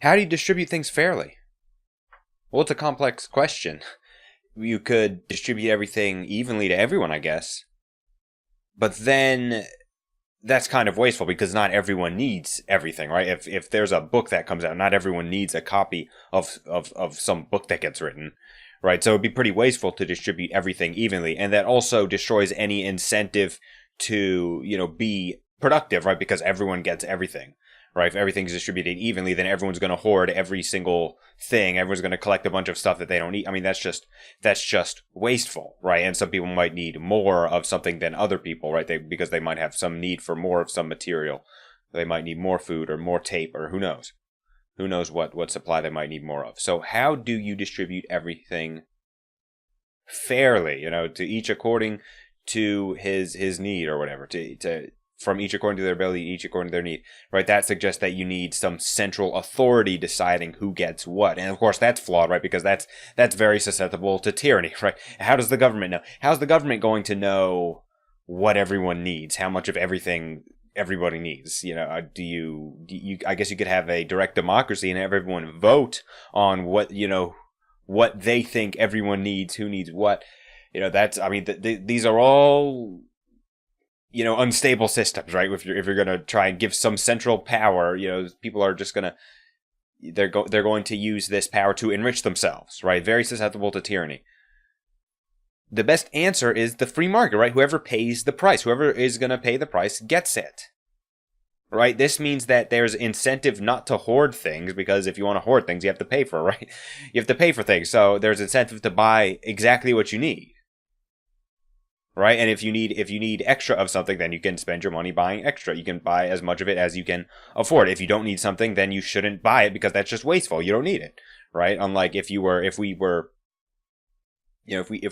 How do you distribute things fairly? Well, it's a complex question. You could distribute everything evenly to everyone, I guess. But then that's kind of wasteful because not everyone needs everything, right? If there's a book that comes out, not everyone needs a copy of some book that gets written, right? So it'd be pretty wasteful to distribute everything evenly. And that also destroys any incentive to, be productive, right? Because everyone gets everything, right? If everything's distributed evenly, then everyone's going to hoard every single thing. Everyone's going to collect a bunch of stuff that they don't need. I mean, that's just wasteful, right? And some people might need more of something than other people, right? Because they might have some need for more of some material. They might need more food or more tape or who knows. Who knows what supply they might need more of. So how do you distribute everything fairly, to each according to his need or whatever, to from each according to their ability, each according to their need, right? That suggests that you need some central authority deciding who gets what. And of course that's flawed, right? Because that's very susceptible to tyranny, right? How does the government know? How's the government going to know what everyone needs? How much of everything everybody needs? Do you I guess you could have a direct democracy and have everyone vote on what they think everyone needs, who needs what. These are all unstable systems, right? If you're going to try and give some central power, people are just going to they're going to use this power to enrich themselves, right? Very susceptible to tyranny. The best answer is the free market, right? Whoever pays the price, whoever is going to pay the price gets it. Right? This means that there's incentive not to hoard things, because if you want to hoard things, you have to pay for it, right? You have to pay for things. So there's incentive to buy exactly what you need. Right? And if you need extra of something, then you can spend your money buying extra. You can buy as much of it as you can afford. If you don't need something, then you shouldn't buy it because that's just wasteful. You don't need it. Right? Unlike if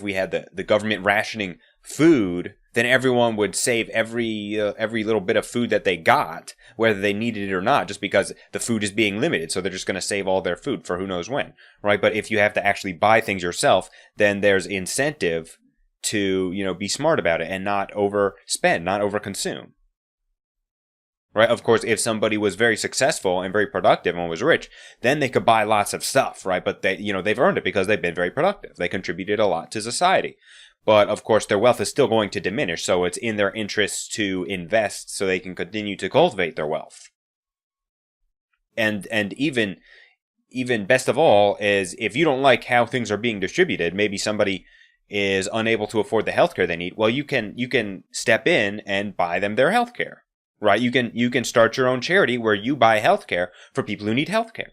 we had the government rationing food, then everyone would save every little bit of food that they got, whether they needed it or not, just because the food is being limited. So they're just going to save all their food for who knows when, right? But if you have to actually buy things yourself, then there's incentive to, be smart about it and not overspend, not overconsume. Right? Of course, if somebody was very successful and very productive and was rich, then they could buy lots of stuff, right? But they've earned it because they've been very productive. They contributed a lot to society. But of course, their wealth is still going to diminish, so it's in their interests to invest so they can continue to cultivate their wealth. And even best of all is, if you don't like how things are being distributed, maybe somebody is unable to afford the healthcare they need. Well, you can step in and buy them their healthcare. Right? You can start your own charity where you buy healthcare for people who need healthcare.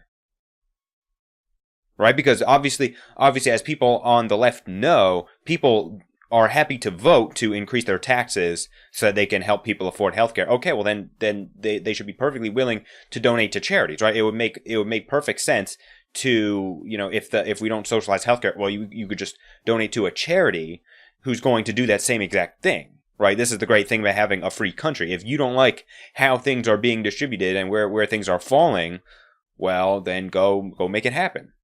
Right? Because obviously, as people on the left know, people are happy to vote to increase their taxes so that they can help people afford healthcare. Okay, well then they should be perfectly willing to donate to charities, right? It would make perfect sense to, if we don't socialize healthcare, well, you could just donate to a charity who's going to do that same exact thing. Right, this is the great thing about having a free country. If you don't like how things are being distributed and where things are falling, well, then go make it happen.